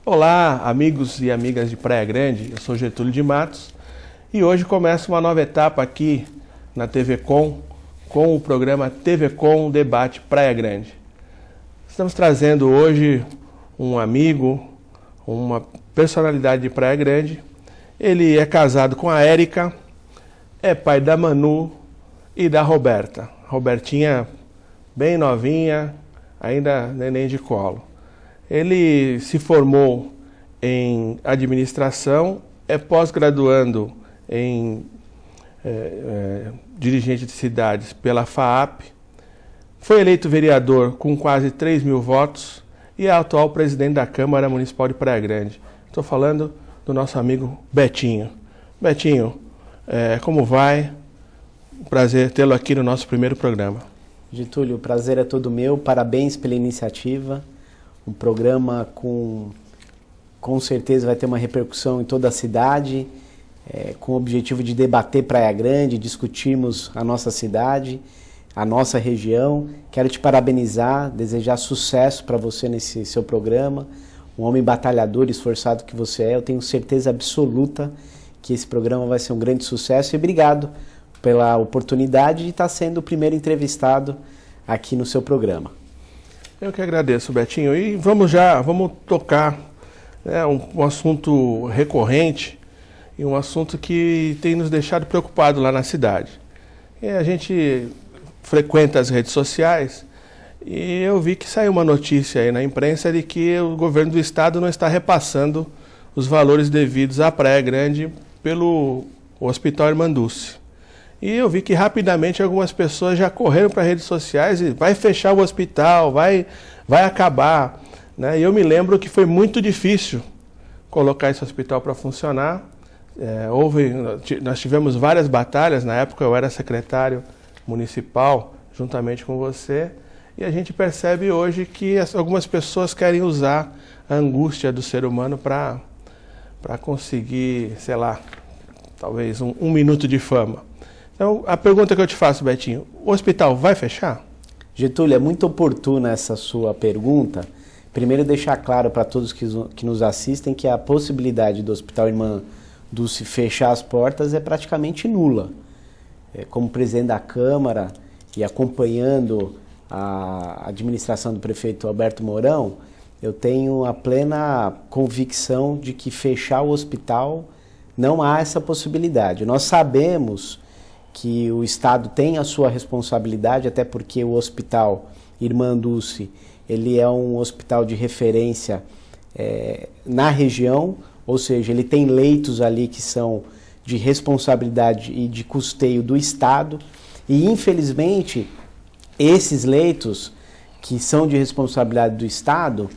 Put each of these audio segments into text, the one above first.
Olá, amigos e amigas de Praia Grande, eu sou Getúlio de Matos e hoje começa uma nova etapa aqui na TV Com, com o programa TV Com Debate Praia Grande. Estamos trazendo hoje um amigo, uma personalidade de Praia Grande. Ele é casado com a Érica, é pai da Manu e da Roberta. Robertinha bem novinha, ainda neném de colo. Ele se formou em administração, é pós-graduando em dirigente de cidades pela FAAP, foi eleito vereador com quase 3 mil votos e é atual presidente da Câmara Municipal de Praia Grande. Estou falando do nosso amigo Betinho. Betinho, como vai? Prazer tê-lo aqui no nosso primeiro programa. Getúlio, o prazer é todo meu, parabéns pela iniciativa. Um programa com certeza vai ter uma repercussão em toda a cidade, com o objetivo de debater Praia Grande, discutirmos a nossa cidade, a nossa região. Quero te parabenizar, desejar sucesso para você nesse seu programa, um homem batalhador, esforçado que você é. Eu tenho certeza absoluta que esse programa vai ser um grande sucesso e obrigado pela oportunidade de estar sendo o primeiro entrevistado aqui no seu programa. Eu que agradeço, Betinho. E vamos tocar um assunto recorrente e um assunto que tem nos deixado preocupados lá na cidade. A gente frequenta as redes sociais e eu vi que saiu uma notícia aí na imprensa de que o governo do estado não está repassando os valores devidos à Praia Grande pelo Hospital Irmanduce. E eu vi que rapidamente algumas pessoas já correram para as redes sociais e vai fechar o hospital, vai acabar. Né? E eu me lembro que foi muito difícil colocar esse hospital para funcionar. Nós tivemos várias batalhas, na época eu era secretário municipal, juntamente com você, e a gente percebe hoje que algumas pessoas querem usar a angústia do ser humano para conseguir, sei lá, talvez um minuto de fama. Então, a pergunta que eu te faço, Betinho, o hospital vai fechar? Getúlio, é muito oportuna essa sua pergunta. Primeiro, deixar claro para todos que nos assistem que a possibilidade do Hospital Irmanduce fechar as portas é praticamente nula. Como presidente da Câmara e acompanhando a administração do prefeito Alberto Mourão, eu tenho a plena convicção de que fechar o hospital não há essa possibilidade. Nós sabemos que o Estado tem a sua responsabilidade, até porque o Hospital Irmanduce, ele é um hospital de referência na região, ou seja, ele tem leitos ali que são de responsabilidade e de custeio do Estado, e infelizmente esses leitos que são de responsabilidade do Estado,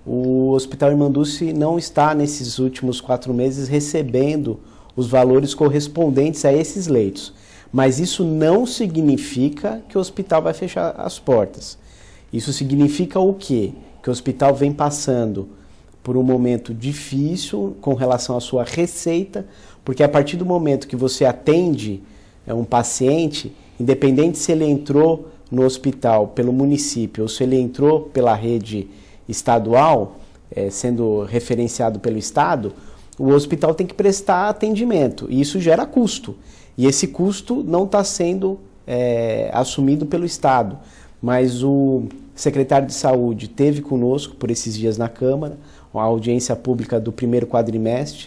o Hospital Irmanduce não está nesses últimos 4 meses recebendo os valores correspondentes a esses leitos. Mas isso não significa que o hospital vai fechar as portas. Isso significa o quê? Que o hospital vem passando por um momento difícil com relação à sua receita, porque a partir do momento que você atende um paciente, independente se ele entrou no hospital pelo município ou se ele entrou pela rede estadual, sendo referenciado pelo Estado, o hospital tem que prestar atendimento e isso gera custo. E esse custo não está sendo assumido pelo Estado, mas o secretário de Saúde esteve conosco por esses dias na Câmara, uma audiência pública do primeiro quadrimestre,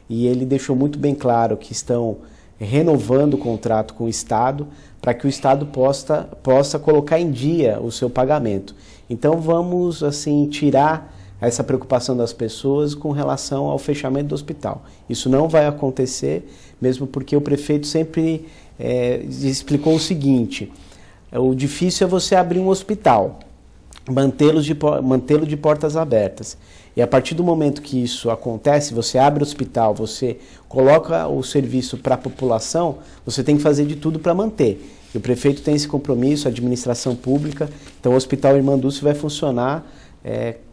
e ele deixou muito bem claro que estão renovando o contrato com o Estado para que o Estado possa colocar em dia o seu pagamento. Então vamos assim tirar essa preocupação das pessoas com relação ao fechamento do hospital. Isso não vai acontecer, mesmo porque o prefeito sempre explicou o seguinte: o difícil é você abrir um hospital, mantê-lo de portas abertas. E a partir do momento que isso acontece, você abre o hospital, você coloca o serviço para a população, você tem que fazer de tudo para manter. E o prefeito tem esse compromisso, a administração pública, então o Hospital Irmanduce vai funcionar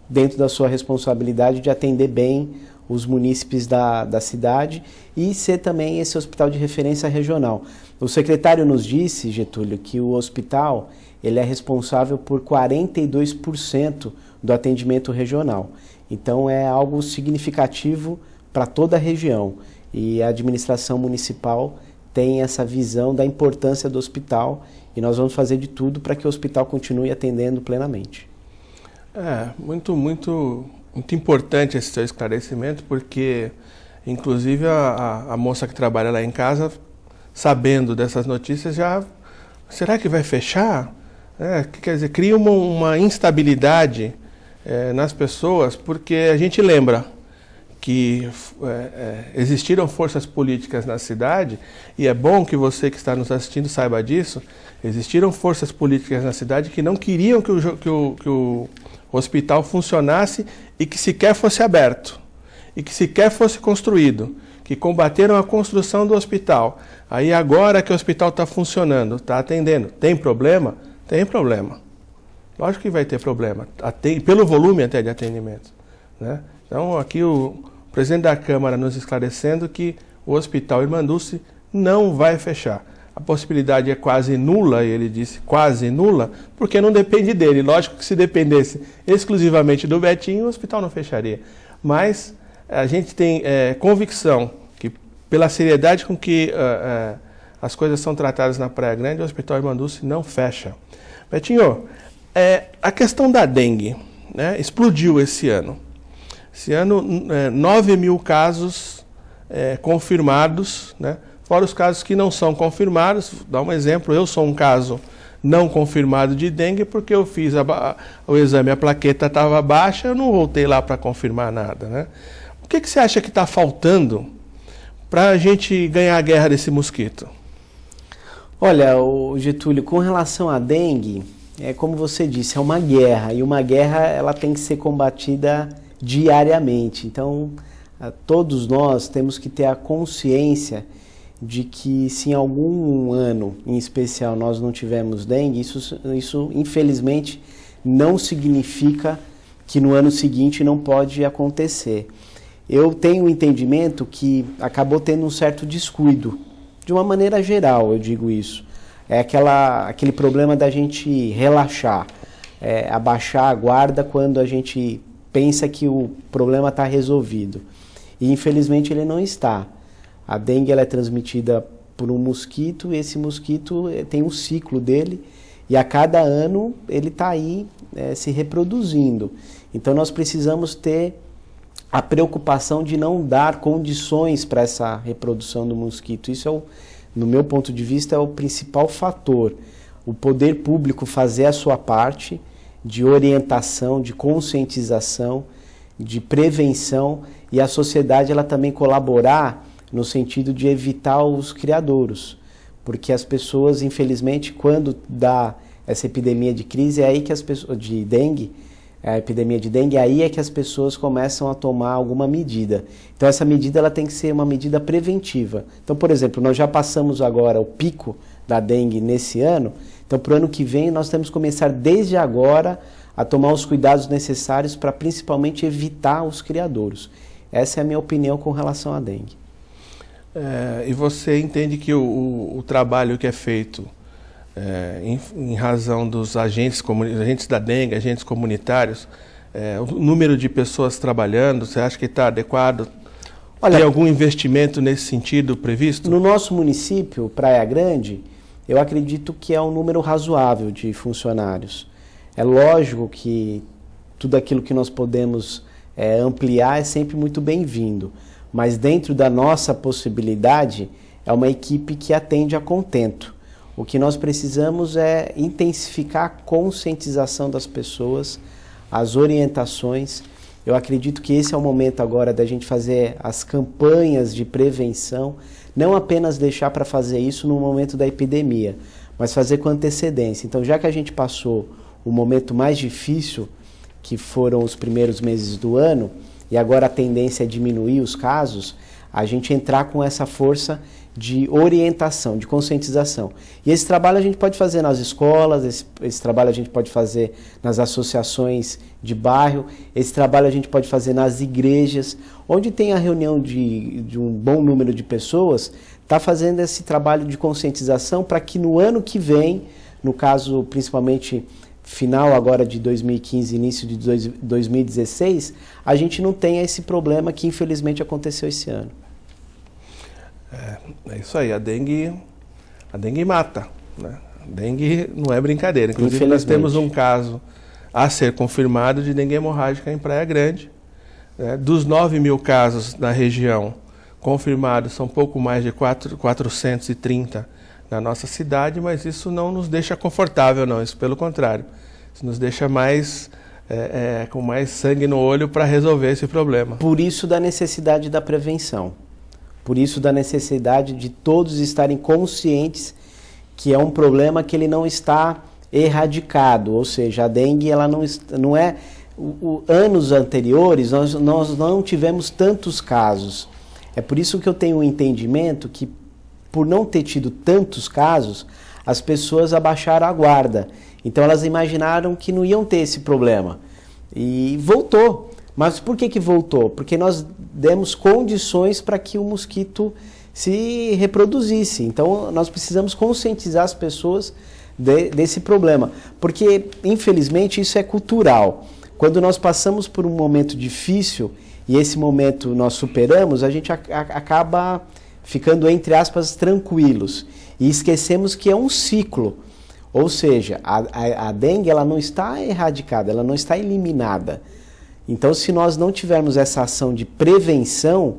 dentro da sua responsabilidade de atender bem os munícipes da cidade e ser também esse hospital de referência regional. O secretário nos disse, Getúlio, que o hospital ele é responsável por 42% do atendimento regional. Então é algo significativo para toda a região e a administração municipal tem essa visão da importância do hospital e nós vamos fazer de tudo para que o hospital continue atendendo plenamente. Muito importante esse seu esclarecimento, porque inclusive a moça que trabalha lá em casa, sabendo dessas notícias, será que vai fechar? Quer dizer, cria uma instabilidade nas pessoas, porque a gente lembra que existiram forças políticas na cidade, e é bom que você que está nos assistindo saiba disso, existiram forças políticas na cidade que não queriam que o hospital funcionasse e que sequer fosse aberto, e que sequer fosse construído, que combateram a construção do hospital. Aí agora que o hospital está funcionando, está atendendo, tem problema? Tem problema. Lógico que vai ter problema, pelo volume até de atendimento, né? Então aqui o presidente da Câmara nos esclarecendo que o Hospital Irmã Dulce não vai fechar. A possibilidade é quase nula, e ele disse quase nula, porque não depende dele. Lógico que se dependesse exclusivamente do Betinho, o hospital não fecharia. Mas a gente tem convicção que, pela seriedade com que as coisas são tratadas na Praia Grande, o Hospital Irmã Dulce não fecha. Betinho, a questão da dengue, né, explodiu esse ano. Esse ano, 9 mil casos confirmados, né? Fora os casos que não são confirmados. Dá um exemplo, eu sou um caso não confirmado de dengue porque eu fiz o exame, a plaqueta estava baixa, eu não voltei lá para confirmar nada, né? O que você acha que está faltando para a gente ganhar a guerra desse mosquito? Olha, Getúlio, com relação à dengue, como você disse, é uma guerra, e uma guerra ela tem que ser combatida diariamente. Então, todos nós temos que ter a consciência de que se em algum ano, em especial, nós não tivermos dengue, isso infelizmente não significa que no ano seguinte não pode acontecer. Eu tenho o entendimento que acabou tendo um certo descuido, de uma maneira geral, eu digo isso. É aquele problema da gente relaxar, abaixar a guarda quando a gente pensa que o problema está resolvido. E infelizmente ele não está. A dengue ela é transmitida por um mosquito, e esse mosquito tem um ciclo dele, e a cada ano ele está aí se reproduzindo. Então nós precisamos ter a preocupação de não dar condições para essa reprodução do mosquito. Isso no meu ponto de vista, é o principal fator. O poder público fazer a sua parte de orientação, de conscientização, de prevenção, e a sociedade ela também colaborar no sentido de evitar os criadouros, porque as pessoas, infelizmente, quando dá essa epidemia de crise, é aí que as pessoas, de dengue, a epidemia de dengue, aí é que as pessoas começam a tomar alguma medida. Então essa medida ela tem que ser uma medida preventiva. Então, por exemplo, nós já passamos agora o pico da dengue nesse ano, então para o ano que vem nós temos que começar desde agora a tomar os cuidados necessários para principalmente evitar os criadouros. Essa é a minha opinião com relação à dengue. E você entende que o trabalho que é feito em razão dos agentes da dengue, agentes comunitários, o número de pessoas trabalhando, você acha que está adequado? Olha, tem algum investimento nesse sentido previsto? No nosso município, Praia Grande, eu acredito que é um número razoável de funcionários. É lógico que tudo aquilo que nós podemos ampliar é sempre muito bem-vindo, mas dentro da nossa possibilidade é uma equipe que atende a contento. O que nós precisamos é intensificar a conscientização das pessoas, as orientações. Eu acredito que esse é o momento agora da gente fazer as campanhas de prevenção, não apenas deixar para fazer isso no momento da epidemia, mas fazer com antecedência. Então, já que a gente passou o momento mais difícil, que foram os primeiros meses do ano, e agora a tendência é diminuir os casos, a gente entrar com essa força de orientação, de conscientização. E esse trabalho a gente pode fazer nas escolas, esse trabalho a gente pode fazer nas associações de bairro, esse trabalho a gente pode fazer nas igrejas, onde tem a reunião de um bom número de pessoas, está fazendo esse trabalho de conscientização para que no ano que vem, no caso principalmente final agora de 2015, início de 2016, a gente não tenha esse problema que infelizmente aconteceu esse ano. É isso aí, a dengue mata, né? A dengue não é brincadeira. Inclusive nós temos um caso a ser confirmado de dengue hemorrágica em Praia Grande. Dos 9 mil casos na região confirmados, são pouco mais de 430 na nossa cidade, mas isso não nos deixa confortável, não. Isso pelo contrário, isso nos deixa mais com mais sangue no olho para resolver esse problema. Por isso da necessidade da prevenção. Por isso da necessidade de todos estarem conscientes que é um problema que ele não está erradicado, ou seja, a dengue ela não é... anos anteriores nós não tivemos tantos casos. É por isso que eu tenho um entendimento que, por não ter tido tantos casos, as pessoas abaixaram a guarda. Então elas imaginaram que não iam ter esse problema. E voltou. Mas por que voltou? Porque nós demos condições para que o mosquito se reproduzisse. Então nós precisamos conscientizar as pessoas desse problema. Porque, infelizmente, isso é cultural. Quando nós passamos por um momento difícil e esse momento nós superamos, a gente acaba ficando, entre aspas, tranquilos. E esquecemos que é um ciclo. Ou seja, a dengue ela não está erradicada, ela não está eliminada. Então, se nós não tivermos essa ação de prevenção,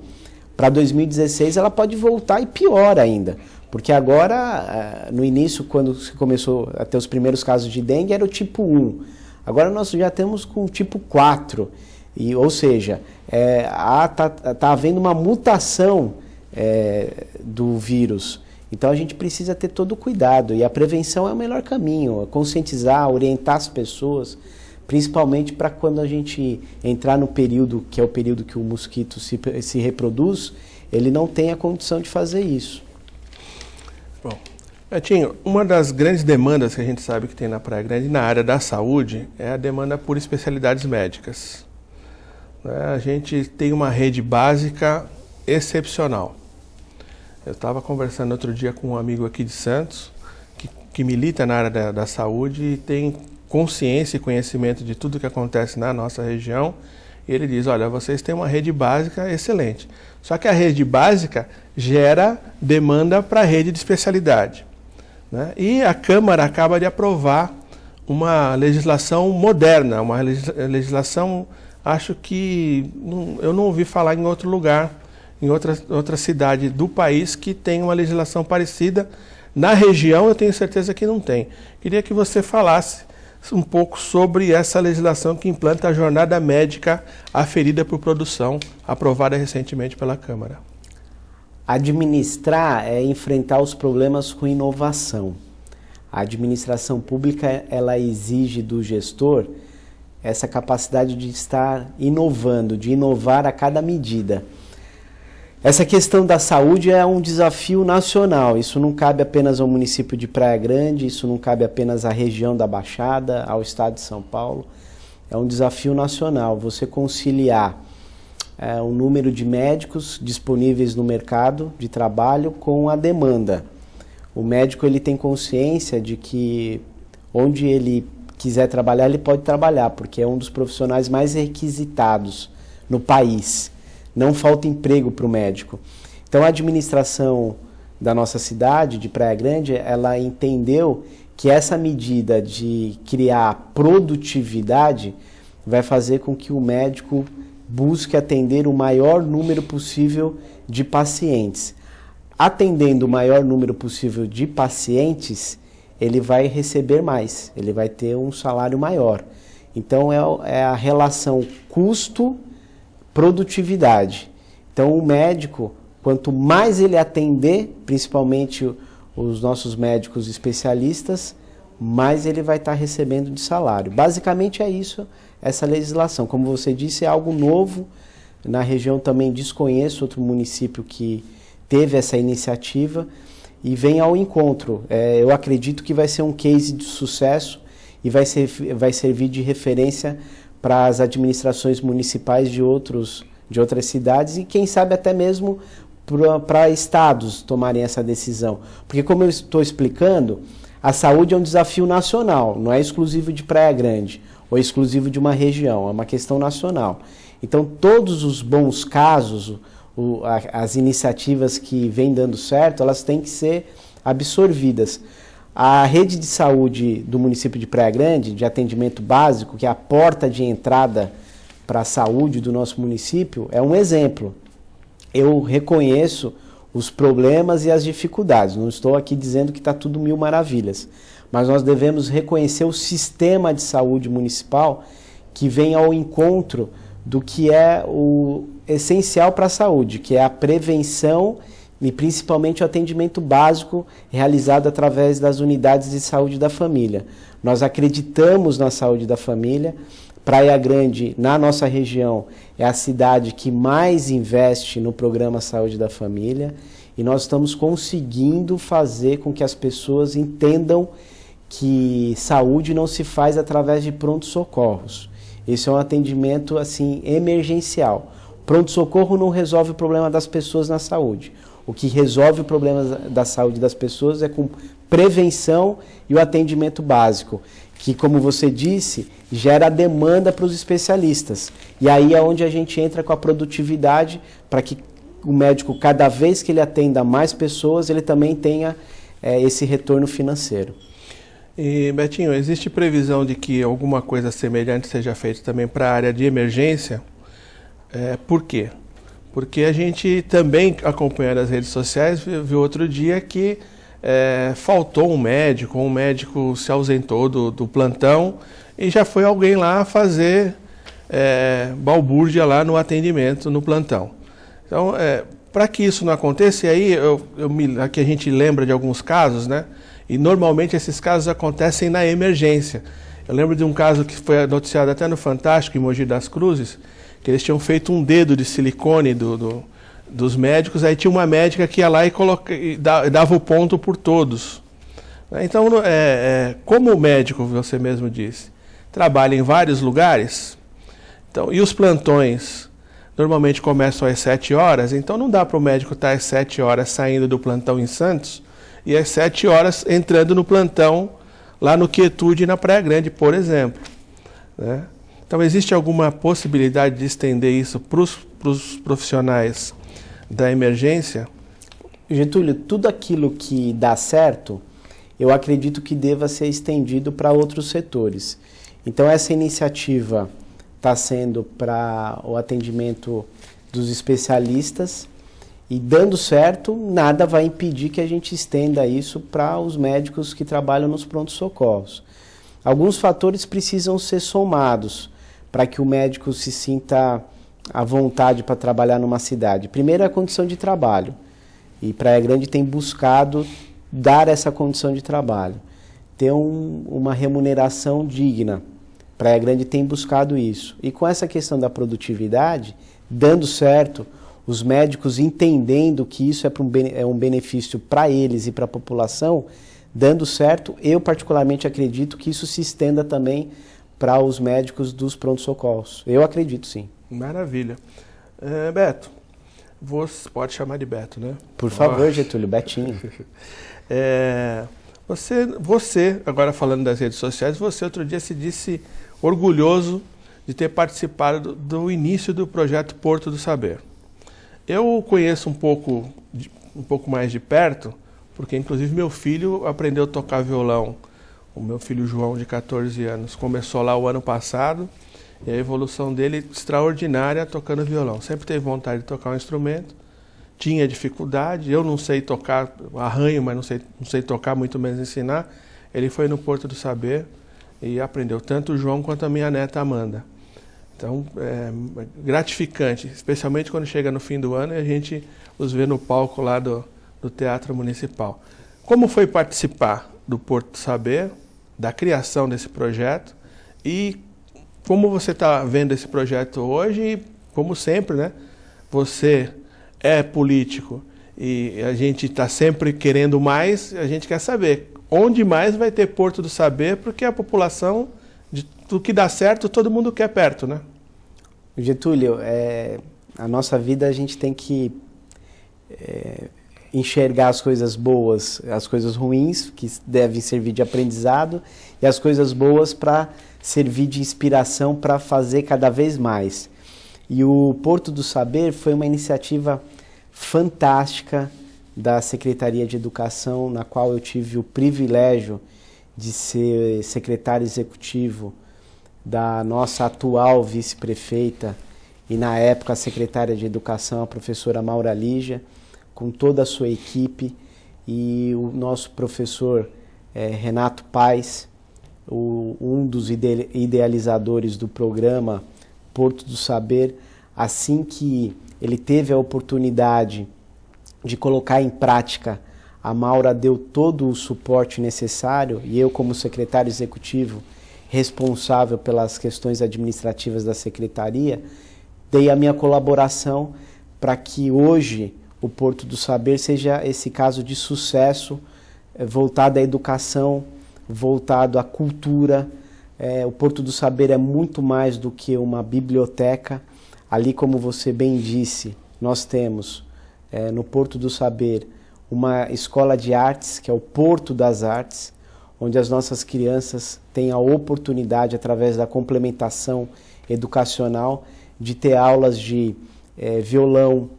para 2016 ela pode voltar e pior ainda. Porque agora, no início, quando se começou a ter os primeiros casos de dengue, era o tipo 1. Agora nós já temos com o tipo 4. Ou seja, tá havendo uma mutação do vírus. Então a gente precisa ter todo o cuidado. E a prevenção é o melhor caminho. Conscientizar, orientar as pessoas, principalmente para quando a gente entrar no período, que é o período que o mosquito se reproduz, ele não tem a condição de fazer isso. Bom, Betinho, uma das grandes demandas que a gente sabe que tem na Praia Grande na área da saúde é a demanda por especialidades médicas. A gente tem uma rede básica excepcional. Eu estava conversando outro dia com um amigo aqui de Santos, que milita na área da saúde e tem consciência e conhecimento de tudo que acontece na nossa região. E ele diz, olha, vocês têm uma rede básica excelente. Só que a rede básica gera demanda para a rede de especialidade. Né? E a Câmara acaba de aprovar uma legislação moderna, uma legislação, acho que eu não ouvi falar em outro lugar, em outra cidade do país que tem uma legislação parecida. Na região eu tenho certeza que não tem. Queria que você falasse um pouco sobre essa legislação que implanta a jornada médica aferida por produção, aprovada recentemente pela Câmara. Administrar é enfrentar os problemas com inovação. A administração pública, ela exige do gestor essa capacidade de estar inovando, de inovar a cada medida. Essa questão da saúde é um desafio nacional, isso não cabe apenas ao município de Praia Grande, isso não cabe apenas à região da Baixada, ao estado de São Paulo, é um desafio nacional, você conciliar um número de médicos disponíveis no mercado de trabalho com a demanda. O médico ele tem consciência de que onde ele quiser trabalhar, ele pode trabalhar, porque é um dos profissionais mais requisitados no país. Não falta emprego para o médico. Então a administração da nossa cidade, de Praia Grande, ela entendeu que essa medida de criar produtividade vai fazer com que o médico busque atender o maior número possível de pacientes. Atendendo o maior número possível de pacientes, ele vai receber mais, ele vai ter um salário maior. Então é a relação custo-produtividade. Então o médico, quanto mais ele atender, principalmente os nossos médicos especialistas, mais ele vai estar recebendo de salário. Basicamente é isso, essa legislação. Como você disse, é algo novo Na região também desconheço outro município que teve essa iniciativa e vem ao encontro. Eu acredito que vai ser um case de sucesso e vai servir de referência para as administrações municipais de outras cidades e quem sabe até mesmo para estados tomarem essa decisão. Porque como eu estou explicando, a saúde é um desafio nacional, não é exclusivo de Praia Grande ou exclusivo de uma região, é uma questão nacional. Então todos os bons casos, as iniciativas que vêm dando certo, elas têm que ser absorvidas. A rede de saúde do município de Praia Grande, de atendimento básico, que é a porta de entrada para a saúde do nosso município, é um exemplo. Eu reconheço os problemas e as dificuldades, não estou aqui dizendo que está tudo mil maravilhas, mas nós devemos reconhecer o sistema de saúde municipal que vem ao encontro do que é o essencial para a saúde, que é a prevenção e principalmente o atendimento básico realizado através das unidades de saúde da família. Nós acreditamos na saúde da família. Praia Grande, na nossa região, é a cidade que mais investe no programa Saúde da Família e nós estamos conseguindo fazer com que as pessoas entendam que saúde não se faz através de pronto-socorros. Esse é um atendimento assim, emergencial. Pronto-socorro não resolve o problema das pessoas na saúde. O que resolve o problema da saúde das pessoas é com prevenção e o atendimento básico, que, como você disse, gera demanda para os especialistas. E aí é onde a gente entra com a produtividade para que o médico, cada vez que ele atenda mais pessoas, ele também tenha esse retorno financeiro. E, Betinho, existe previsão de que alguma coisa semelhante seja feita também para a área de emergência? Por quê? Porque a gente também, acompanhando as redes sociais, viu outro dia que faltou um médico se ausentou do plantão e já foi alguém lá fazer balbúrdia lá no atendimento, no plantão. Então, para que isso não aconteça, e aí aqui a gente lembra de alguns casos, né? E normalmente esses casos acontecem na emergência. Eu lembro de um caso que foi noticiado até no Fantástico, em Mogi das Cruzes, que eles tinham feito um dedo de silicone dos médicos, aí tinha uma médica que ia lá e dava o ponto por todos. Então, como o médico, você mesmo disse, trabalha em vários lugares, então, e os plantões normalmente começam às 7 horas, então não dá para o médico estar às 7 horas saindo do plantão em Santos e às 7 horas entrando no plantão lá no Quietude, na Praia Grande, por exemplo, né? Então, existe alguma possibilidade de estender isso para os profissionais da emergência? Getúlio, tudo aquilo que dá certo, eu acredito que deva ser estendido para outros setores. Então, essa iniciativa está sendo para o atendimento dos especialistas e, dando certo, nada vai impedir que a gente estenda isso para os médicos que trabalham nos pronto-socorros. Alguns fatores precisam ser somados para que o médico se sinta à vontade para trabalhar numa cidade. Primeiro é a condição de trabalho, e Praia Grande tem buscado dar essa condição de trabalho, ter uma remuneração digna. Praia Grande tem buscado isso. E com essa questão da produtividade, dando certo, os médicos entendendo que isso é um benefício para eles e para a população, dando certo, eu particularmente acredito que isso se estenda também para os médicos dos pronto-socorros. Eu acredito, sim. Maravilha. Beto, você pode chamar de Beto, né? Por favor, Getúlio, Betinho. Você, agora falando das redes sociais, você outro dia se disse orgulhoso de ter participado do início do projeto Porto do Saber. Eu conheço um pouco mais de perto, porque inclusive meu filho aprendeu a tocar violão. O meu filho João, de 14 anos, começou lá o ano passado e a evolução dele extraordinária tocando violão. Sempre teve vontade de tocar um instrumento, tinha dificuldade, eu não sei tocar, arranho, mas não sei tocar, muito menos ensinar. Ele foi no Porto do Saber e aprendeu tanto o João quanto a minha neta Amanda. Então, é gratificante, especialmente quando chega no fim do ano e a gente os vê no palco lá do Teatro Municipal. Como foi participar do Porto do Saber, da criação desse projeto, e como você está vendo esse projeto hoje e como sempre, né? Você é político e a gente está sempre querendo mais, a gente quer saber onde mais vai ter Porto do Saber, porque a população, do que dá certo, todo mundo quer perto, né? Getúlio, a nossa vida a gente tem que enxergar as coisas boas, as coisas ruins, que devem servir de aprendizado, e as coisas boas para servir de inspiração para fazer cada vez mais. E o Porto do Saber foi uma iniciativa fantástica da Secretaria de Educação, na qual eu tive o privilégio de ser secretário executivo da nossa atual vice-prefeita e, na época, a secretária de Educação, a professora Maura Lígia, com toda a sua equipe, e o nosso professor Renato Paes, um dos idealizadores do programa Porto do Saber. Assim que ele teve a oportunidade de colocar em prática, a Maura deu todo o suporte necessário, e eu, como secretário executivo responsável pelas questões administrativas da secretaria, dei a minha colaboração para que hoje o Porto do Saber seja esse caso de sucesso voltado à educação, voltado à cultura. O Porto do Saber é muito mais do que uma biblioteca. Ali, como você bem disse, nós temos no Porto do Saber uma escola de artes, que é o Porto das Artes, onde as nossas crianças têm a oportunidade, através da complementação educacional, de ter aulas de violão,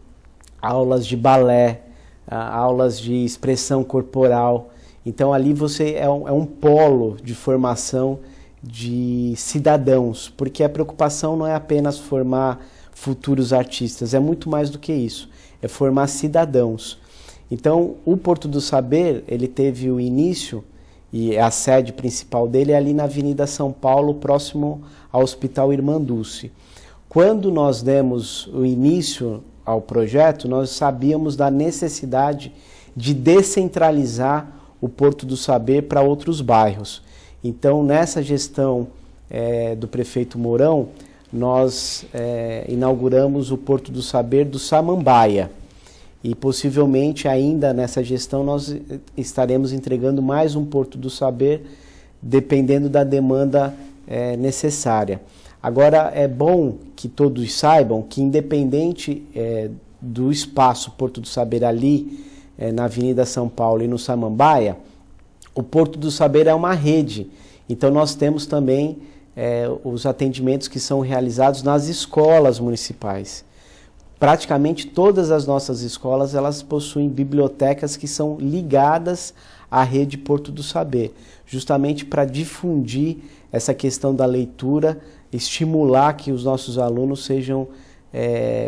aulas de balé, aulas de expressão corporal. Então ali você é um polo de formação de cidadãos, porque a preocupação não é apenas formar futuros artistas, é muito mais do que isso, é formar cidadãos. Então o Porto do Saber, ele teve o início, e a sede principal dele é ali na Avenida São Paulo, próximo ao Hospital Irmã Dulce. Quando nós demos o início ao projeto, nós sabíamos da necessidade de descentralizar o Porto do Saber para outros bairros. Então, nessa gestão do prefeito Mourão, nós inauguramos o Porto do Saber do Samambaia. E possivelmente ainda nessa gestão nós estaremos entregando mais um Porto do Saber, dependendo da demanda necessária. Agora, é bom que todos saibam que, independente do espaço Porto do Saber ali, na Avenida São Paulo e no Samambaia, o Porto do Saber é uma rede. Então nós temos também os atendimentos que são realizados nas escolas municipais. Praticamente todas as nossas escolas, elas possuem bibliotecas que são ligadas à rede Porto do Saber, justamente para difundir essa questão da leitura, estimular que os nossos alunos sejam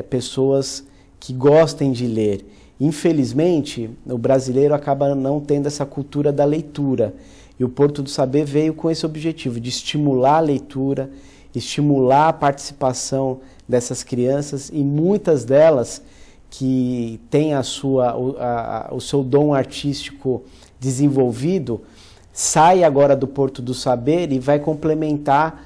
pessoas que gostem de ler. Infelizmente, o brasileiro acaba não tendo essa cultura da leitura, e o Porto do Saber veio com esse objetivo de estimular a leitura, estimular a participação dessas crianças, e muitas delas que têm o seu dom artístico desenvolvido, sai agora do Porto do Saber e vai complementar,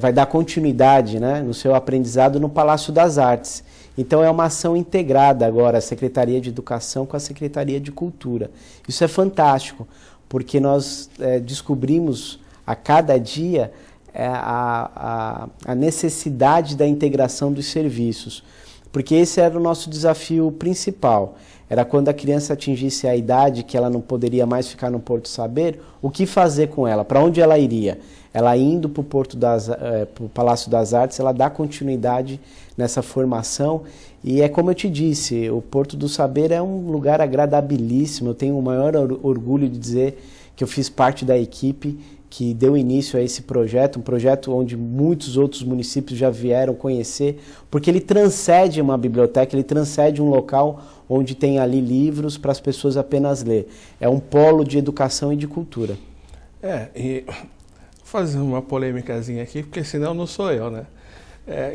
vai dar continuidade, né, no seu aprendizado no Palácio das Artes. Então é uma ação integrada agora, a Secretaria de Educação com a Secretaria de Cultura. Isso é fantástico, porque nós descobrimos a cada dia a necessidade da integração dos serviços, porque esse era o nosso desafio principal. Era quando a criança atingisse a idade que ela não poderia mais ficar no Porto Saber, o que fazer com ela, para onde ela iria? Ela indo para o Palácio das Artes, ela dá continuidade nessa formação, e é como eu te disse, o Porto do Saber é um lugar agradabilíssimo. Eu tenho o maior orgulho de dizer que eu fiz parte da equipe que deu início a esse projeto, um projeto onde muitos outros municípios já vieram conhecer, porque ele transcende uma biblioteca, ele transcende um local onde tem ali livros para as pessoas apenas ler. É um polo de educação e de cultura. E vou fazer uma polêmicazinha aqui, porque senão não sou eu, né?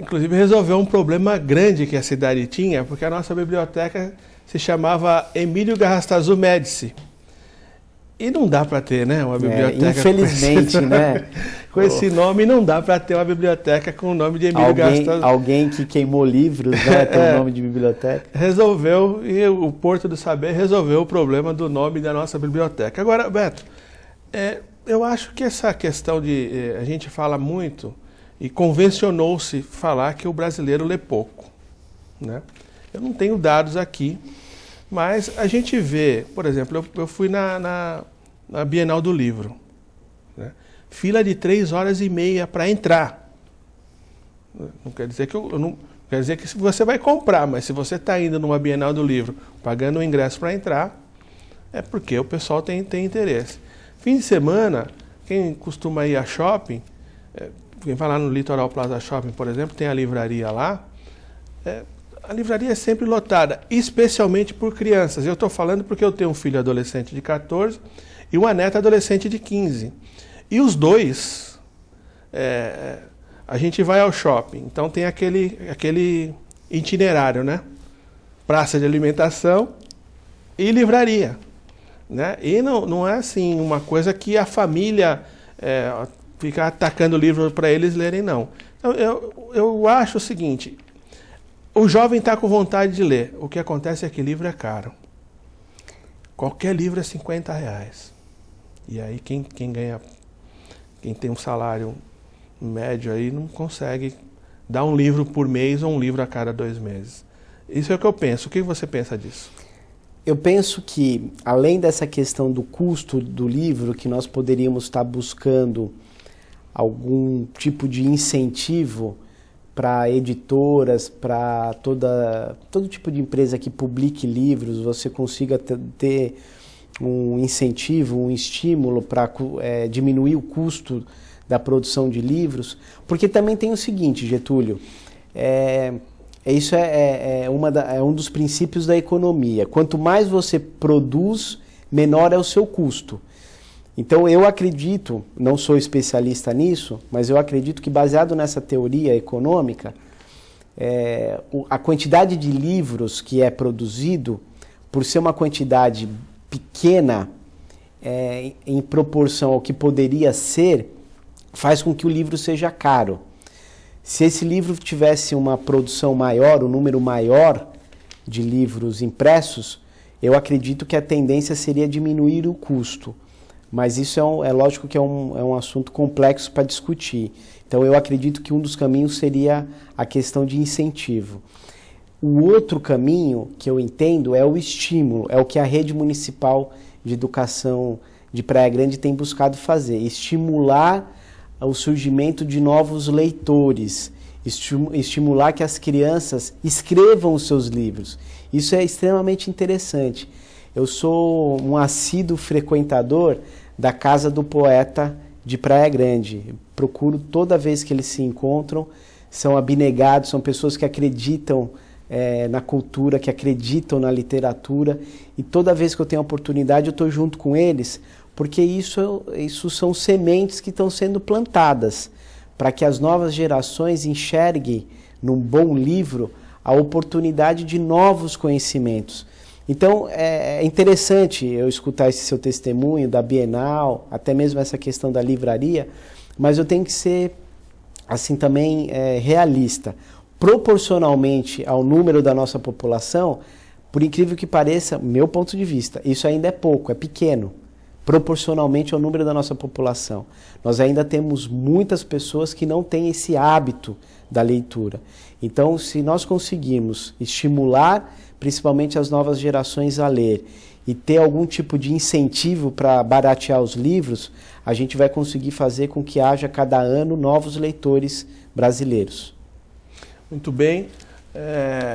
Inclusive resolveu um problema grande que a cidade tinha, porque a nossa biblioteca se chamava Emílio Garrastazu Médici. E não dá para ter, né, uma biblioteca... infelizmente, né? Com esse nome, não dá para ter uma biblioteca com o nome de Emílio Gastão. Alguém que queimou livros, né, tem o nome de biblioteca. Resolveu, e o Porto do Saber resolveu o problema do nome da nossa biblioteca. Agora, Beto, eu acho que essa questão de... a gente fala muito e convencionou-se falar que o brasileiro lê pouco, né? Eu não tenho dados aqui, mas a gente vê, por exemplo, eu fui na Bienal do Livro, né? Fila de 3 horas e meia para entrar. Não quer dizer que não quer dizer que você vai comprar, mas se você está indo numa Bienal do Livro pagando o ingresso para entrar, é porque o pessoal tem interesse. Fim de semana, quem costuma ir a shopping, quem vai lá no Litoral Plaza Shopping, por exemplo, tem a livraria lá, a livraria é sempre lotada, especialmente por crianças. Eu estou falando porque eu tenho um filho adolescente de 14 e uma neta adolescente de 15. E os dois, a gente vai ao shopping, então tem aquele itinerário, né? Praça de alimentação e livraria, né? E não é assim uma coisa que a família fica atacando livro para eles lerem, não. Então, eu acho o seguinte... O jovem está com vontade de ler. O que acontece é que livro é caro. Qualquer livro é R$50. E aí quem tem um salário médio aí não consegue dar um livro por mês ou um livro a cada 2 meses. Isso é o que eu penso. O que você pensa disso? Eu penso que, além dessa questão do custo do livro, que nós poderíamos estar buscando algum tipo de incentivo para editoras, para todo tipo de empresa que publique livros, você consiga ter um incentivo, um estímulo para diminuir o custo da produção de livros, porque também tem o seguinte, Getúlio, isso é um dos princípios da economia. Quanto mais você produz, menor é o seu custo. Então eu acredito, não sou especialista nisso, mas eu acredito que baseado nessa teoria econômica, a quantidade de livros que é produzido, por ser uma quantidade pequena em proporção ao que poderia ser, faz com que o livro seja caro. Se esse livro tivesse uma produção maior, um número maior de livros impressos, eu acredito que a tendência seria diminuir o custo. Mas isso é lógico que é um assunto complexo para discutir. Então eu acredito que um dos caminhos seria a questão de incentivo. O outro caminho que eu entendo é o estímulo, é o que a Rede Municipal de Educação de Praia Grande tem buscado fazer, estimular o surgimento de novos leitores, estimular que as crianças escrevam os seus livros. Isso é extremamente interessante. Eu sou um assíduo frequentador da Casa do Poeta de Praia Grande. Procuro toda vez que eles se encontram, são abnegados, são pessoas que acreditam na cultura, que acreditam na literatura, e toda vez que eu tenho a oportunidade eu estou junto com eles, porque isso são sementes que estão sendo plantadas, para que as novas gerações enxerguem num bom livro a oportunidade de novos conhecimentos. Então, é interessante eu escutar esse seu testemunho da Bienal, até mesmo essa questão da livraria, mas eu tenho que ser, assim, também realista. Proporcionalmente ao número da nossa população, por incrível que pareça, meu ponto de vista, isso ainda é pouco, é pequeno, proporcionalmente ao número da nossa população. Nós ainda temos muitas pessoas que não têm esse hábito da leitura. Então, se nós conseguirmos estimular principalmente as novas gerações a ler e ter algum tipo de incentivo para baratear os livros, a gente vai conseguir fazer com que haja cada ano novos leitores brasileiros. Muito bem,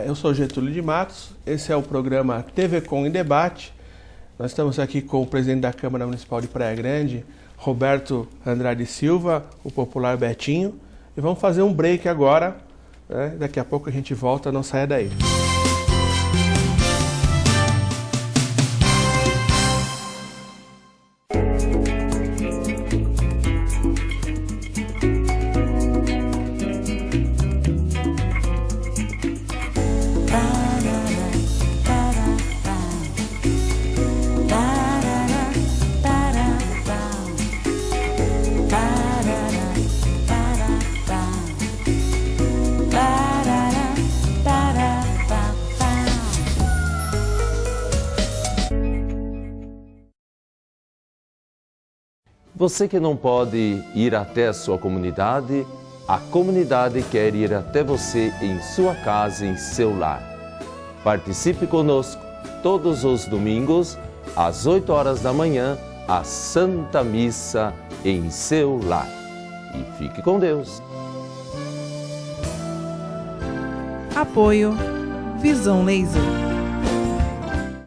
eu sou Getúlio de Matos, esse é o programa TV Com em Debate. Nós estamos aqui com o presidente da Câmara Municipal de Praia Grande, Roberto Andrade Silva, o popular Betinho, e vamos fazer um break agora, né? Daqui a pouco a gente volta, não saia daí. Você que não pode ir até a sua comunidade, a comunidade quer ir até você em sua casa, em seu lar. Participe conosco todos os domingos, às 8 horas da manhã, a Santa Missa em seu lar. E fique com Deus. Apoio Visão Laser.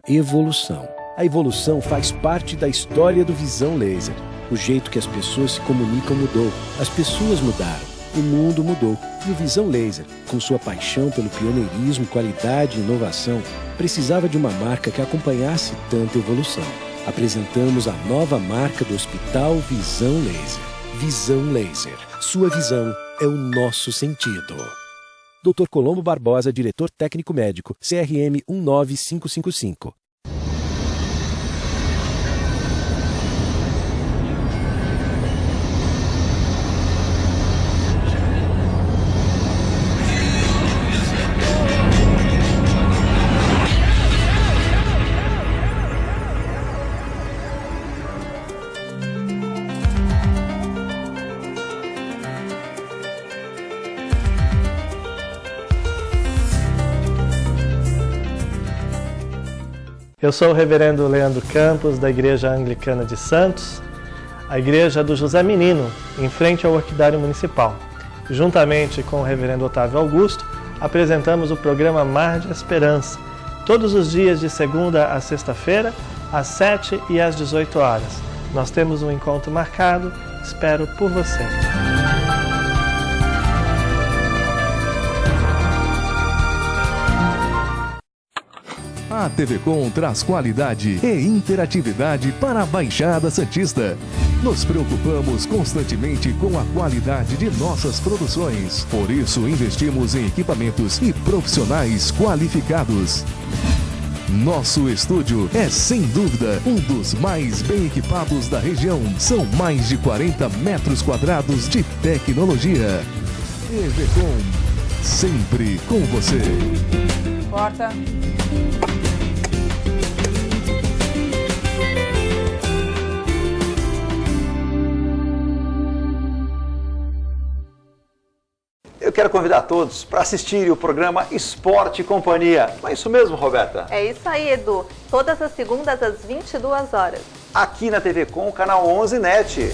Evolução. A evolução faz parte da história do Visão Laser. O jeito que as pessoas se comunicam mudou. As pessoas mudaram. O mundo mudou. E o Visão Laser, com sua paixão pelo pioneirismo, qualidade e inovação, precisava de uma marca que acompanhasse tanta evolução. Apresentamos a nova marca do Hospital Visão Laser. Visão Laser. Sua visão é o nosso sentido. Dr. Colombo Barbosa, diretor técnico médico, CRM 19555. Eu sou o reverendo Leandro Campos, da Igreja Anglicana de Santos, a igreja do José Menino, em frente ao Orquidário Municipal. Juntamente com o reverendo Otávio Augusto, apresentamos o programa Mar de Esperança, todos os dias de segunda a sexta-feira, às 7 e às 18 horas. Nós temos um encontro marcado, espero por você. A TV Com traz qualidade e interatividade para a Baixada Santista. Nos preocupamos constantemente com a qualidade de nossas produções. Por isso, investimos em equipamentos e profissionais qualificados. Nosso estúdio é, sem dúvida, um dos mais bem equipados da região. São mais de 40 metros quadrados de tecnologia. TV Com, sempre com você. Porta. Eu quero convidar todos para assistirem o programa Esporte e Companhia. Não é isso mesmo, Roberta? É isso aí, Edu. Todas as segundas às 22 horas. Aqui na TV Com, canal 11 NET.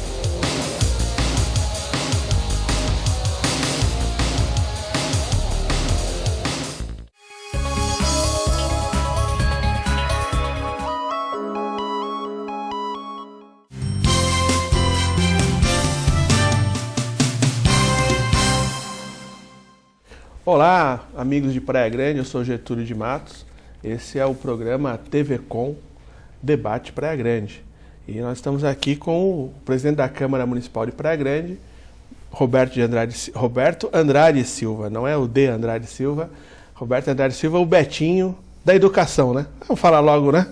Olá, amigos de Praia Grande, eu sou Getúlio de Matos. Esse é o programa TV Com Debate Praia Grande. E nós estamos aqui com o presidente da Câmara Municipal de Praia Grande, Roberto Andrade Silva, não é o D. Andrade Silva, Roberto Andrade Silva, o Betinho da Educação, né? Vamos falar logo, né?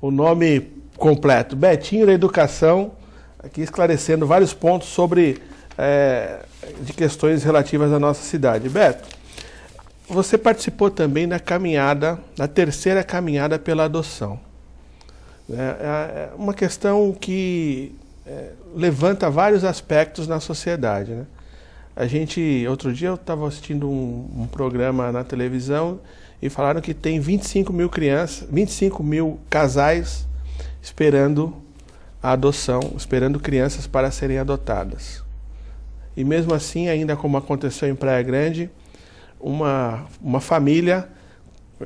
O nome completo, Betinho da Educação, aqui esclarecendo vários pontos sobre de questões relativas à nossa cidade. Beto, você participou também da caminhada, da terceira caminhada pela adoção. É uma questão que levanta vários aspectos na sociedade, né? Outro dia eu estava assistindo um programa na televisão e falaram que tem 25 mil casais esperando a adoção, esperando crianças para serem adotadas. E mesmo assim, ainda como aconteceu em Praia Grande, uma família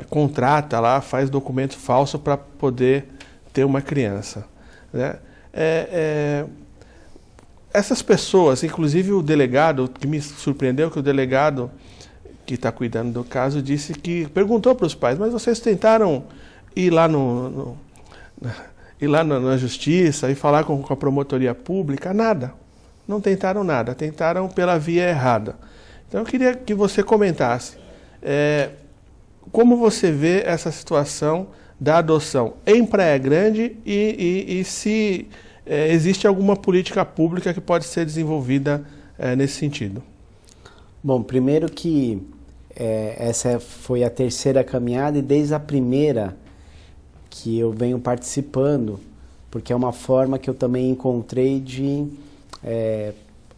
contrata lá, faz documento falso para poder ter uma criança, né? Essas pessoas, inclusive o delegado, que me surpreendeu, que o delegado que está cuidando do caso disse que perguntou para os pais, mas vocês tentaram ir lá na justiça e falar com a promotoria pública? Nada. Não tentaram nada, tentaram pela via errada. Então eu queria que você comentasse como você vê essa situação da adoção em Praia Grande e se existe alguma política pública que pode ser desenvolvida nesse sentido. Bom, primeiro que essa foi a terceira caminhada e desde a primeira que eu venho participando porque é uma forma que eu também encontrei de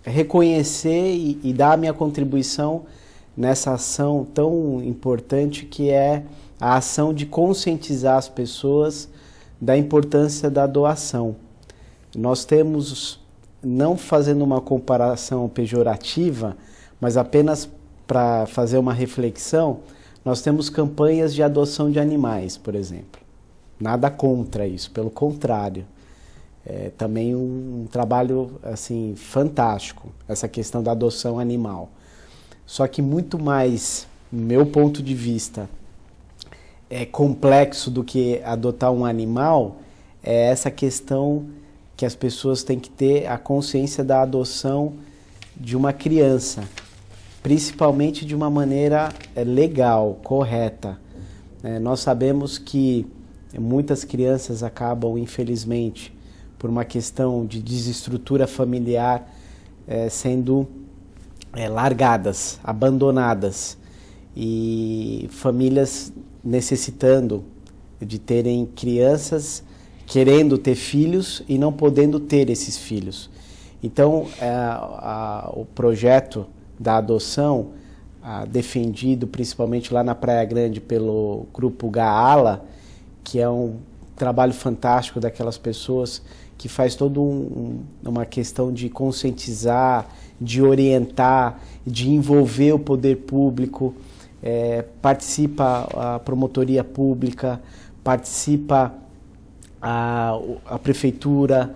reconhecer e dar a minha contribuição nessa ação tão importante que é a ação de conscientizar as pessoas da importância da doação. Nós temos, não fazendo uma comparação pejorativa, mas apenas para fazer uma reflexão, nós temos campanhas de adoção de animais, por exemplo. Nada contra isso, pelo contrário. É também um trabalho assim, fantástico, essa questão da adoção animal. Só que muito mais, meu ponto de vista, complexo do que adotar um animal, é essa questão que as pessoas têm que ter a consciência da adoção de uma criança, principalmente de uma maneira legal, correta. Nós sabemos que muitas crianças acabam, infelizmente, por uma questão de desestrutura familiar, sendo largadas, abandonadas, e famílias necessitando de terem crianças, querendo ter filhos e não podendo ter esses filhos. Então, o projeto da adoção, defendido principalmente lá na Praia Grande pelo Grupo Gaala, que é um trabalho fantástico daquelas pessoas que faz toda uma questão de conscientizar, de orientar, de envolver o poder público, participa a promotoria pública, participa a prefeitura,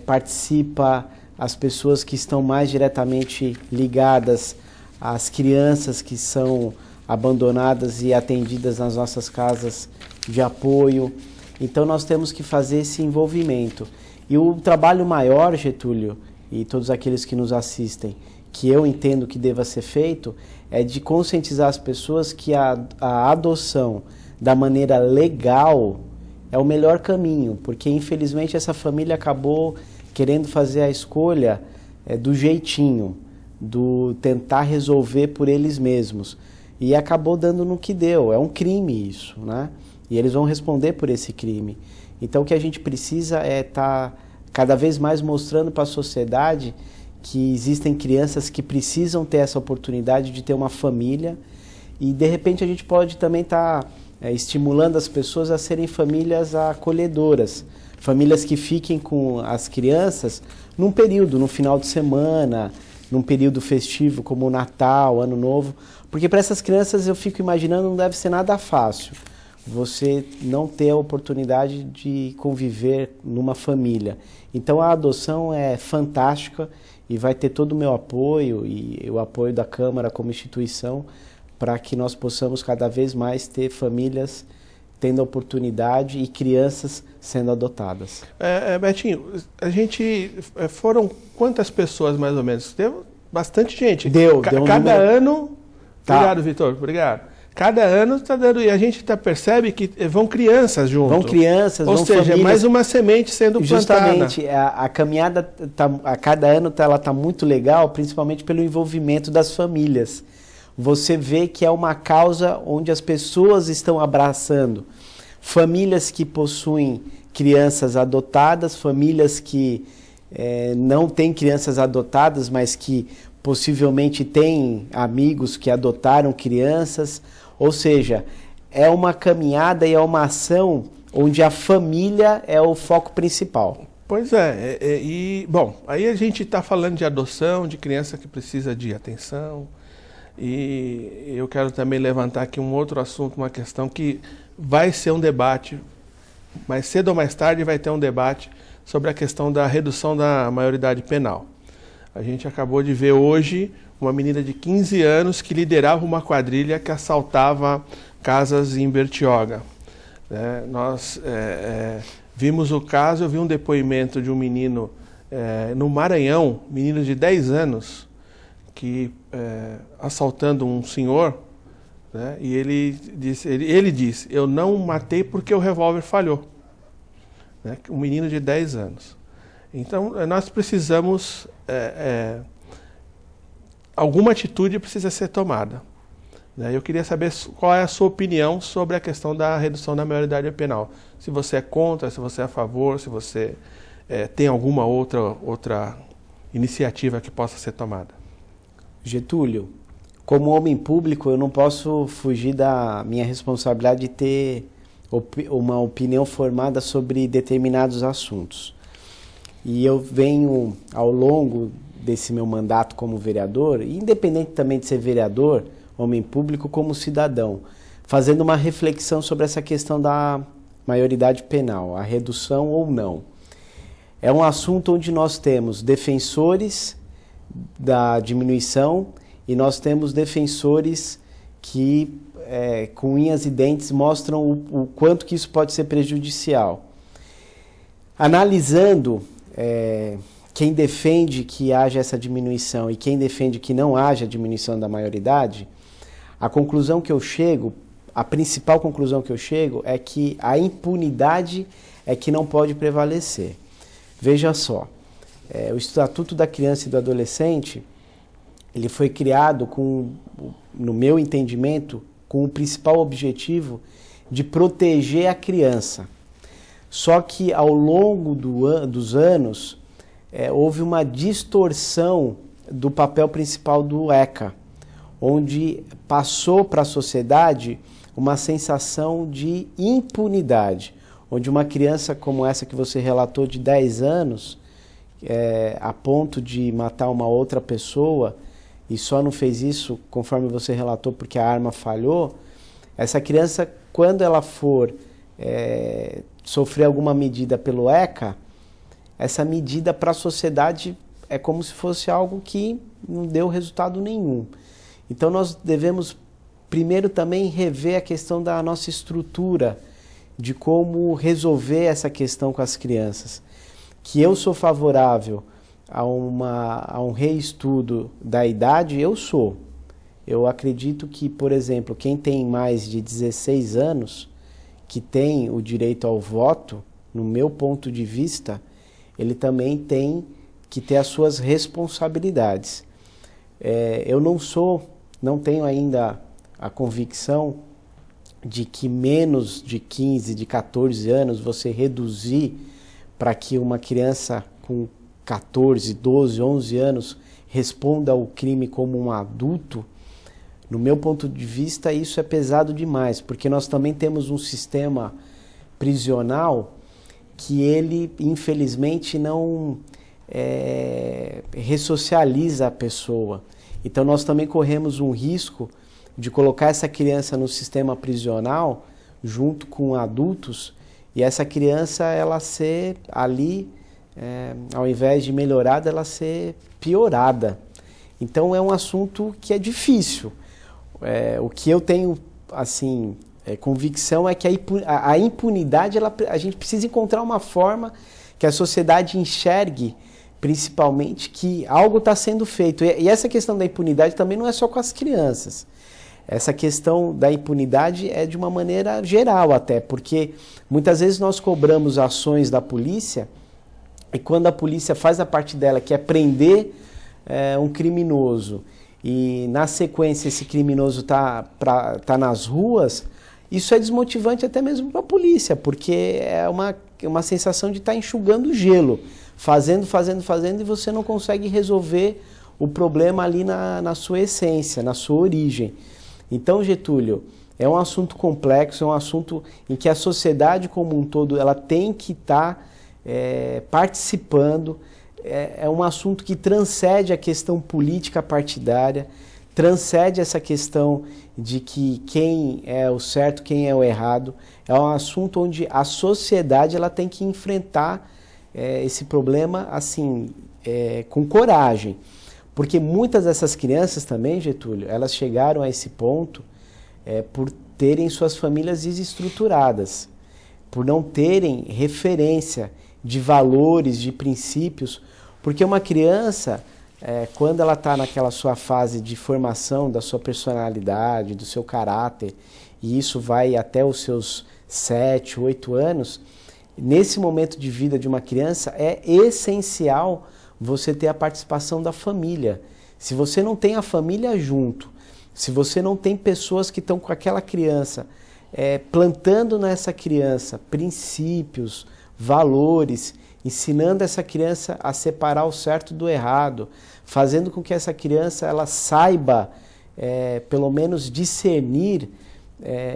participa as pessoas que estão mais diretamente ligadas às crianças que são abandonadas e atendidas nas nossas casas de apoio. Então nós temos que fazer esse envolvimento. E o trabalho maior, Getúlio, e todos aqueles que nos assistem, que eu entendo que deva ser feito, é de conscientizar as pessoas que a adoção da maneira legal é o melhor caminho, porque infelizmente essa família acabou querendo fazer a escolha do jeitinho, do tentar resolver por eles mesmos, e acabou dando no que deu. É um crime isso, né? E eles vão responder por esse crime. Então o que a gente precisa é estar cada vez mais mostrando para a sociedade que existem crianças que precisam ter essa oportunidade de ter uma família, e de repente a gente pode também estar estimulando as pessoas a serem famílias acolhedoras, famílias que fiquem com as crianças num período, no final de semana, num período festivo como o Natal, Ano Novo, porque para essas crianças eu fico imaginando não deve ser nada fácil você não ter a oportunidade de conviver numa família. Então a adoção é fantástica e vai ter todo o meu apoio e o apoio da Câmara como instituição para que nós possamos cada vez mais ter famílias tendo a oportunidade e crianças sendo adotadas. Betinho, a gente foram quantas pessoas mais ou menos? Deu bastante gente. Deu um cada número... ano. Tá. Obrigado, Vitor. Obrigado. Cada ano está dando, e a gente percebe que vão crianças junto. Vão crianças, ou vão seja, famílias. mais uma semente sendo plantada. Justamente, a caminhada a cada ano ela tá muito legal, principalmente pelo envolvimento das famílias. Você vê que é uma causa onde as pessoas estão abraçando. Famílias que possuem crianças adotadas, famílias que não têm crianças adotadas, mas que possivelmente têm amigos que adotaram crianças. Ou seja, é uma caminhada e é uma ação onde a família é o foco principal. Pois é, bom, aí a gente está falando de adoção, de criança que precisa de atenção, e eu quero também levantar aqui um outro assunto, uma questão que vai ser um debate, mais cedo ou mais tarde vai ter um debate sobre a questão da redução da maioridade penal. A gente acabou de ver hoje uma menina de 15 anos que liderava uma quadrilha que assaltava casas em Bertioga. Nós vimos o caso, eu vi um depoimento de um menino no Maranhão, menino de 10 anos, que assaltando um senhor, né, e ele disse, eu não matei porque o revólver falhou. Né, um menino de 10 anos. Então, nós precisamos... alguma atitude precisa ser tomada. né? Eu queria saber qual é a sua opinião sobre a questão da redução da maioridade penal. Se você é contra, se você é a favor, se você tem alguma outra iniciativa que possa ser tomada. Getúlio, como homem público, eu não posso fugir da minha responsabilidade de ter uma opinião formada sobre determinados assuntos. E eu venho, ao longo desse meu mandato como vereador, independente também de ser vereador, homem público, como cidadão, fazendo uma reflexão sobre essa questão da maioridade penal, a redução ou não. É um assunto onde nós temos defensores da diminuição e nós temos defensores que, com unhas e dentes, mostram o quanto que isso pode ser prejudicial. Analisando quem defende que haja essa diminuição e quem defende que não haja diminuição da maioridade, a conclusão que eu chego, a principal conclusão que eu chego é que a impunidade é que não pode prevalecer. Veja só, o Estatuto da Criança e do Adolescente, ele foi criado no meu entendimento, com o principal objetivo de proteger a criança. Só que ao longo dos anos, houve uma distorção do papel principal do ECA, onde passou para a sociedade uma sensação de impunidade, onde uma criança como essa que você relatou de 10 anos, a ponto de matar uma outra pessoa, e só não fez isso, conforme você relatou, porque a arma falhou, essa criança, quando ela for sofrer alguma medida pelo ECA, essa medida para a sociedade é como se fosse algo que não deu resultado nenhum. Então nós devemos primeiro também rever a questão da nossa estrutura, de como resolver essa questão com as crianças. Que eu sou favorável a um reestudo da idade, eu sou. Eu acredito que, por exemplo, quem tem mais de 16 anos, que tem o direito ao voto, no meu ponto de vista, ele também tem que ter as suas responsabilidades. Eu não tenho ainda a convicção de que menos de 15, de 14 anos, você reduzir para que uma criança com 14, 12, 11 anos responda ao crime como um adulto, no meu ponto de vista, isso é pesado demais, porque nós também temos um sistema prisional que ele, infelizmente, não ressocializa a pessoa. Então, nós também corremos um risco de colocar essa criança no sistema prisional junto com adultos e essa criança, ela ser ali, ao invés de melhorada, ela ser piorada. Então, é um assunto que é difícil. O que eu tenho, assim, convicção é que a impunidade, a gente precisa encontrar uma forma que a sociedade enxergue, principalmente, que algo está sendo feito. E essa questão da impunidade também não é só com as crianças. Essa questão da impunidade é de uma maneira geral até, porque muitas vezes nós cobramos ações da polícia e quando a polícia faz a parte dela, que é prender um criminoso, e na sequência esse criminoso tá nas ruas, isso é desmotivante até mesmo para a polícia, porque é uma sensação de estar enxugando gelo, fazendo e você não consegue resolver o problema ali na sua essência, na sua origem. Então, Getúlio, é um assunto complexo, é um assunto em que a sociedade como um todo ela tem que estar participando. É um assunto que transcende a questão política partidária, transcende essa questão de que quem é o certo, quem é o errado. É um assunto onde a sociedade ela tem que enfrentar esse problema assim, com coragem. Porque muitas dessas crianças também, Getúlio, elas chegaram a esse ponto por terem suas famílias desestruturadas, por não terem referência de valores, de princípios, porque uma criança, quando ela está naquela sua fase de formação da sua personalidade, do seu caráter, e isso vai até os seus 7, 8 anos, nesse momento de vida de uma criança é essencial você ter a participação da família. Se você não tem a família junto se você não tem pessoas que estão com aquela criança, plantando nessa criança princípios, valores, ensinando essa criança a separar o certo do errado, fazendo com que essa criança ela saiba, pelo menos, discernir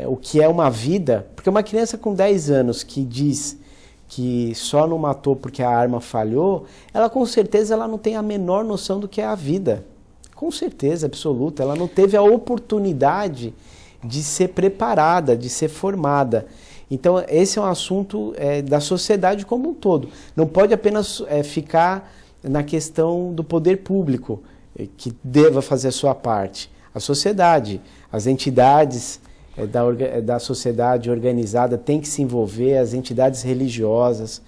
o que é uma vida. Porque uma criança com 10 anos que diz que só não matou porque a arma falhou, ela com certeza ela não tem a menor noção do que é a vida. Com certeza absoluta. Ela não teve a oportunidade de ser preparada, de ser formada. Então, esse é um assunto da sociedade como um todo. Não pode apenas ficar na questão do poder público, que deva fazer a sua parte. A sociedade, as entidades da sociedade organizada têm que se envolver, as entidades religiosas,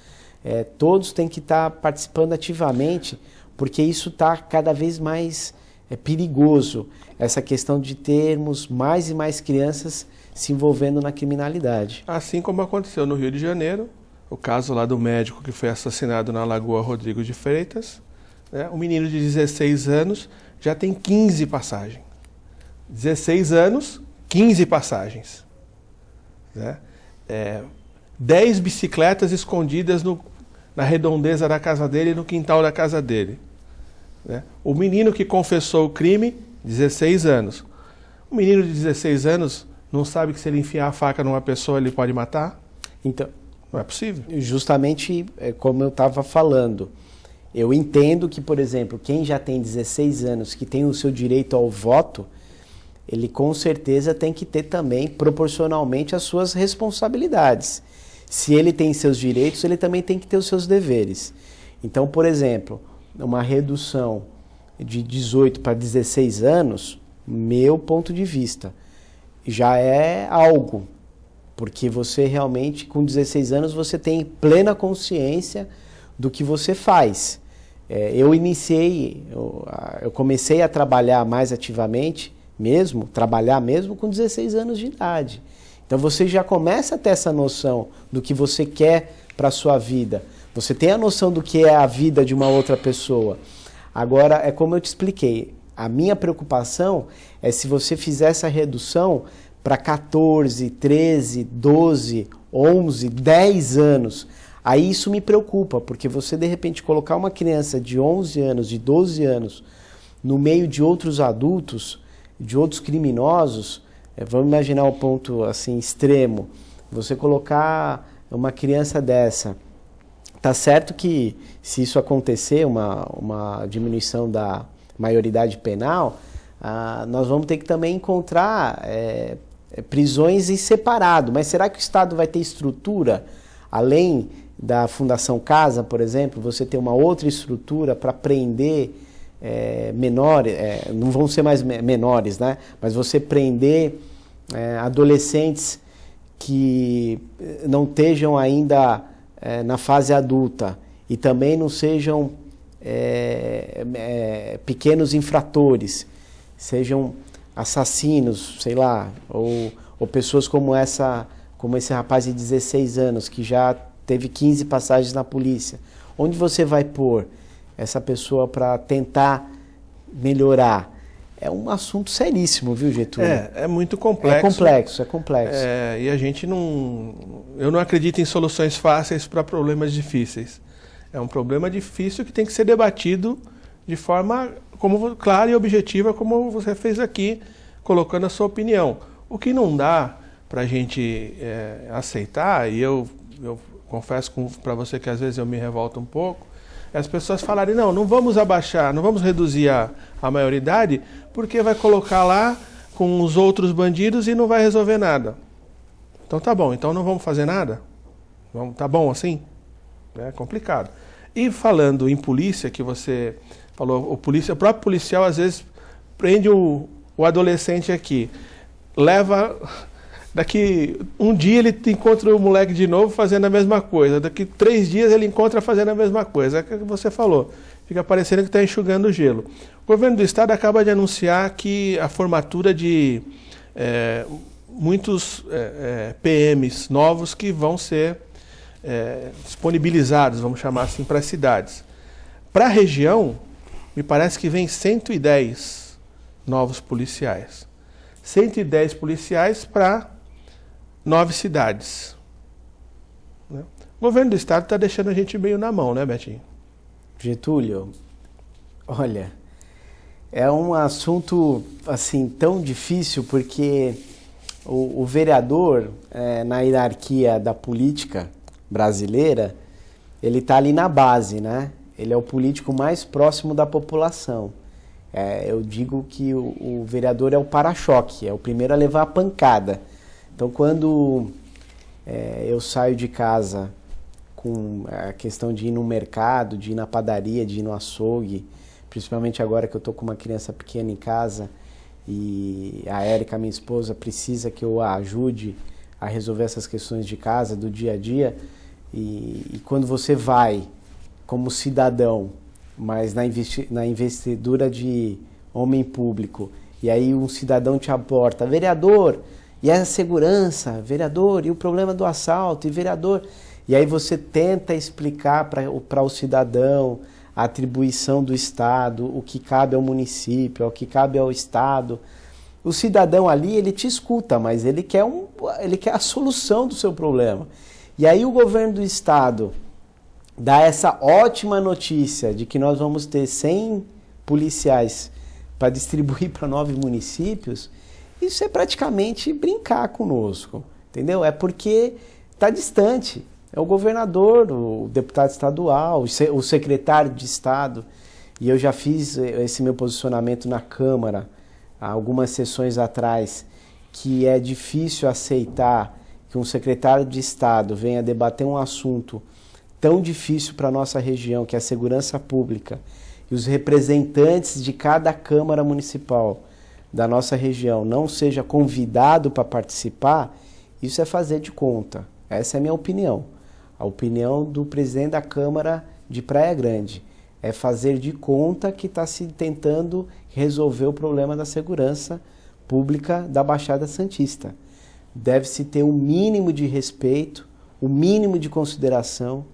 todos têm que estar participando ativamente, porque isso está cada vez mais perigoso, essa questão de termos mais e mais crianças se envolvendo na criminalidade. Assim como aconteceu no Rio de Janeiro, o caso lá do médico que foi assassinado na Lagoa Rodrigo de Freitas, né? Um menino de 16 anos já tem 15 passagens. 16 anos, 15 passagens. Né? 10 bicicletas escondidas na redondeza da casa dele e no quintal da casa dele. Né? O menino que confessou o crime, 16 anos. O menino de 16 anos não sabe que se ele enfiar a faca numa pessoa ele pode matar? Então, não é possível. Justamente como eu estava falando, eu entendo que, por exemplo, quem já tem 16 anos, que tem o seu direito ao voto, ele com certeza tem que ter também, proporcionalmente, as suas responsabilidades. Se ele tem seus direitos, ele também tem que ter os seus deveres. Então, por exemplo, uma redução de 18 para 16 anos, meu ponto de vista, já é algo, porque você realmente, com 16 anos, você tem plena consciência do que você faz. Eu comecei a trabalhar mais ativamente, trabalhar mesmo com 16 anos de idade. Então você já começa a ter essa noção do que você quer para a sua vida. Você tem a noção do que é a vida de uma outra pessoa. Agora, é como eu te expliquei, a minha preocupação é se você fizer essa redução para 14, 13, 12, 11, 10 anos. Aí isso me preocupa, porque você de repente colocar uma criança de 11 anos, de 12 anos, no meio de outros adultos, de outros criminosos, vamos imaginar um ponto assim extremo, você colocar uma criança dessa, tá certo que se isso acontecer, uma diminuição da maioridade penal, nós vamos ter que também encontrar prisões em separado, mas será que o Estado vai ter estrutura, além da Fundação Casa, por exemplo, você ter uma outra estrutura para prender menores, não vão ser mais menores, né? Mas você prender adolescentes que não estejam ainda na fase adulta e também não sejam pequenos infratores, sejam assassinos, sei lá, ou pessoas como esse rapaz de 16 anos que já teve 15 passagens na polícia. Onde você vai pôr essa pessoa para tentar melhorar? É um assunto seríssimo, viu, Getúlio? É muito complexo. É complexo. E a gente eu não acredito em soluções fáceis para problemas difíceis. É um problema difícil que tem que ser debatido de forma clara e objetiva, como você fez aqui, colocando a sua opinião. O que não dá para a gente aceitar, e eu confesso para você que às vezes eu me revolto um pouco, as pessoas falarem, não vamos abaixar, não vamos reduzir a maioridade, porque vai colocar lá com os outros bandidos e não vai resolver nada. Então tá bom, então não vamos fazer nada? Tá bom assim? É complicado. E falando em polícia, que você falou, o próprio policial às vezes prende o adolescente aqui, leva... Daqui um dia ele encontra o moleque de novo fazendo a mesma coisa. Daqui 3 dias ele encontra fazendo a mesma coisa. É o que você falou. Fica parecendo que está enxugando o gelo. O governo do estado acaba de anunciar que a formatura de muitos PMs novos que vão ser disponibilizados, vamos chamar assim, para as cidades. Para a região, me parece que vem 110 novos policiais. 110 policiais para 9 cidades. Né? O governo do estado está deixando a gente meio na mão, né, Betinho? Getúlio, olha, é um assunto assim tão difícil porque o vereador, na hierarquia da política brasileira, ele está ali na base, né? Ele é o político mais próximo da população. Eu digo que o vereador é o para-choque, é o primeiro a levar a pancada. Então, quando eu saio de casa com a questão de ir no mercado, de ir na padaria, de ir no açougue, principalmente agora que eu estou com uma criança pequena em casa e a Érica, minha esposa, precisa que eu a ajude a resolver essas questões de casa, do dia a dia, e quando você vai como cidadão, mas na investidura de homem público, e aí um cidadão te aporta, vereador, e a segurança, vereador, e o problema do assalto, e vereador, e aí você tenta explicar para o cidadão a atribuição do Estado, o que cabe ao município, o que cabe ao Estado. O cidadão ali, ele te escuta, mas ele quer a solução do seu problema. E aí o governo do Estado dá essa ótima notícia de que nós vamos ter 100 policiais para distribuir para 9 municípios. Isso é praticamente brincar conosco, entendeu? É porque está distante. É o governador, o deputado estadual, o secretário de Estado. E eu já fiz esse meu posicionamento na Câmara, há algumas sessões atrás, que é difícil aceitar que um secretário de Estado venha debater um assunto tão difícil para a nossa região, que é a segurança pública, e os representantes de cada Câmara Municipal da nossa região não seja convidado para participar. Isso é fazer de conta. Essa é a minha opinião. A opinião do presidente da Câmara de Praia Grande é fazer de conta que está se tentando resolver o problema da segurança pública da Baixada Santista. Deve-se ter o mínimo de respeito, o mínimo de consideração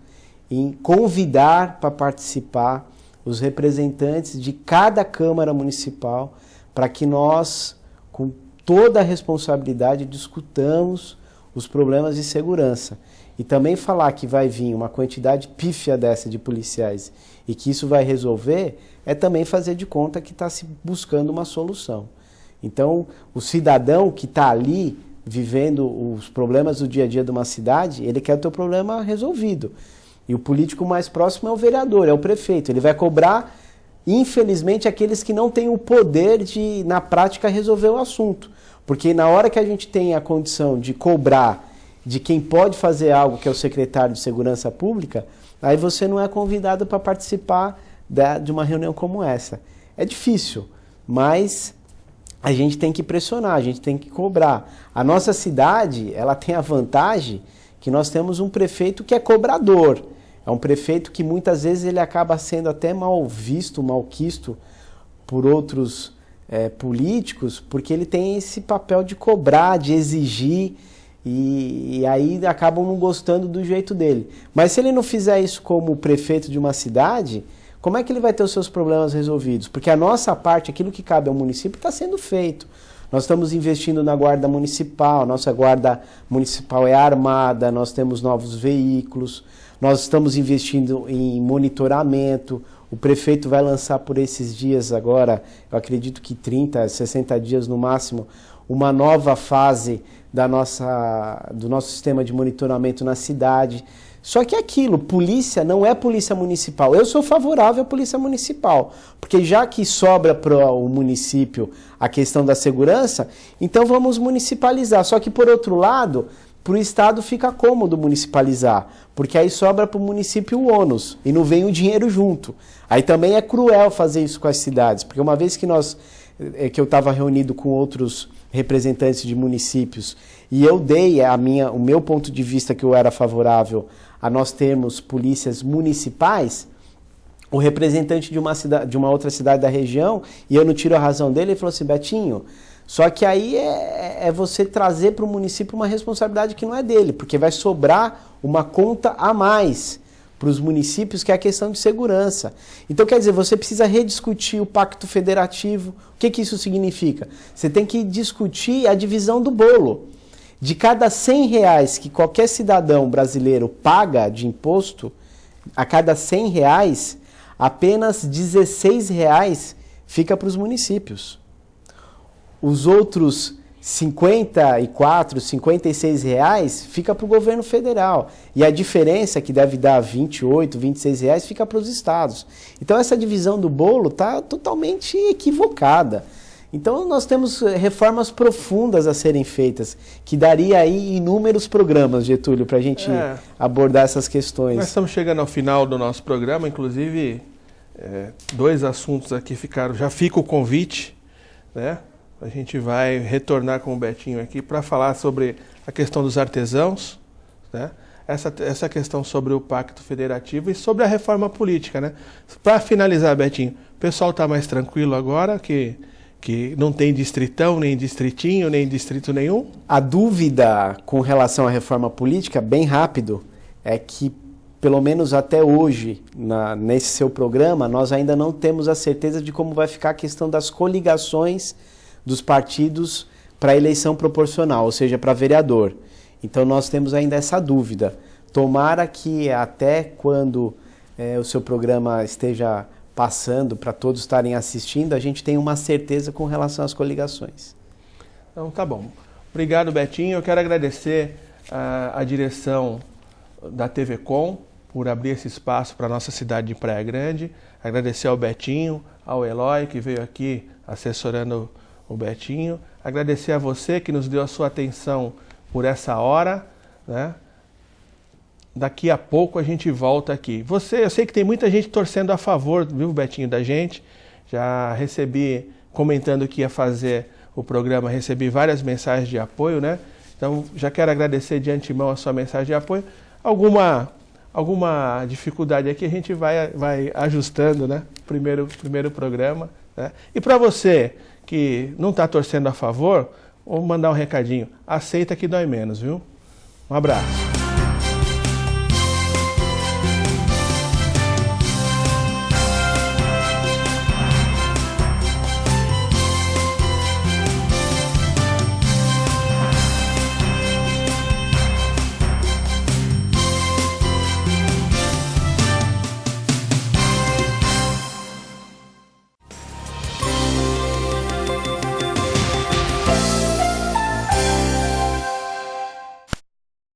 em convidar para participar os representantes de cada Câmara Municipal para que nós, com toda a responsabilidade, discutamos os problemas de segurança. E também falar que vai vir uma quantidade pífia dessa de policiais e que isso vai resolver, é também fazer de conta que está se buscando uma solução. Então, o cidadão que está ali, vivendo os problemas do dia a dia de uma cidade, ele quer o teu problema resolvido. E o político mais próximo é o vereador, é o prefeito. Ele vai cobrar, infelizmente, aqueles que não têm o poder de, na prática, resolver o assunto. Porque na hora que a gente tem a condição de cobrar de quem pode fazer algo, que é o secretário de Segurança Pública, aí você não é convidado para participar de uma reunião como essa. É difícil, mas a gente tem que pressionar, a gente tem que cobrar. A nossa cidade, ela tem a vantagem que nós temos um prefeito que é cobrador. É um prefeito que muitas vezes ele acaba sendo até mal visto, malquisto por outros políticos, porque ele tem esse papel de cobrar, de exigir, e aí acabam não gostando do jeito dele. Mas se ele não fizer isso como prefeito de uma cidade, como é que ele vai ter os seus problemas resolvidos? Porque a nossa parte, aquilo que cabe ao município, está sendo feito. Nós estamos investindo na guarda municipal, nossa guarda municipal é armada, nós temos novos veículos, nós estamos investindo em monitoramento. O prefeito vai lançar por esses dias agora, eu acredito que 30, 60 dias no máximo, uma nova fase do nosso sistema de monitoramento na cidade. Só que é aquilo, polícia não é polícia municipal. Eu sou favorável à polícia municipal, porque já que sobra para o município a questão da segurança, então vamos municipalizar. Só que, por outro lado, para o Estado fica cômodo municipalizar, porque aí sobra para o município o ônus e não vem o dinheiro junto. Aí também é cruel fazer isso com as cidades, porque uma vez que eu estava reunido com outros representantes de municípios e eu dei o meu ponto de vista que eu era favorável a nós termos polícias municipais, o representante de uma outra cidade da região, e eu não tiro a razão dele, ele falou assim: Betinho, só que aí é você trazer para o município uma responsabilidade que não é dele, porque vai sobrar uma conta a mais. para os municípios, que é a questão de segurança. Então, quer dizer, você precisa rediscutir o pacto federativo. O que isso significa? Você tem que discutir a divisão do bolo. De cada R$100 que qualquer cidadão brasileiro paga de imposto, a cada R$100, apenas R$16 fica para os municípios. Os outros R$54, R$56 fica para o governo federal. E a diferença, que deve dar R$28, R$26, fica para os estados. Então essa divisão do bolo está totalmente equivocada. Então nós temos reformas profundas a serem feitas, que daria aí inúmeros programas, Getúlio, para a gente abordar essas questões. Nós estamos chegando ao final do nosso programa, inclusive 2 assuntos aqui já fica o convite, né? A gente vai retornar com o Betinho aqui para falar sobre a questão dos artesãos, né? Essa questão sobre o Pacto Federativo e sobre a reforma política, né? Para finalizar, Betinho, o pessoal está mais tranquilo agora que não tem distritão, nem distritinho, nem distrito nenhum? A dúvida com relação à reforma política, bem rápido, é que, pelo menos até hoje, nesse seu programa, nós ainda não temos a certeza de como vai ficar a questão das coligações dos partidos para a eleição proporcional, ou seja, para vereador. Então nós temos ainda essa dúvida. Tomara que até quando o seu programa esteja passando, para todos estarem assistindo, a gente tenha uma certeza com relação às coligações. Então tá bom. Obrigado, Betinho. Eu quero agradecer a direção da TV Com por abrir esse espaço para a nossa cidade de Praia Grande. Agradecer ao Betinho, ao Eloy, que veio aqui assessorando o Betinho. Agradecer a você que nos deu a sua atenção por essa hora, né? Daqui a pouco a gente volta aqui. Eu sei que tem muita gente torcendo a favor, viu, Betinho, da gente. Já recebi, comentando que ia fazer o programa, recebi várias mensagens de apoio, né? Então, já quero agradecer de antemão a sua mensagem de apoio. Alguma dificuldade aqui a gente vai ajustando, né? Primeiro programa, né? E para você que não está torcendo a favor, vou mandar um recadinho. Aceita que dói menos, viu? Um abraço.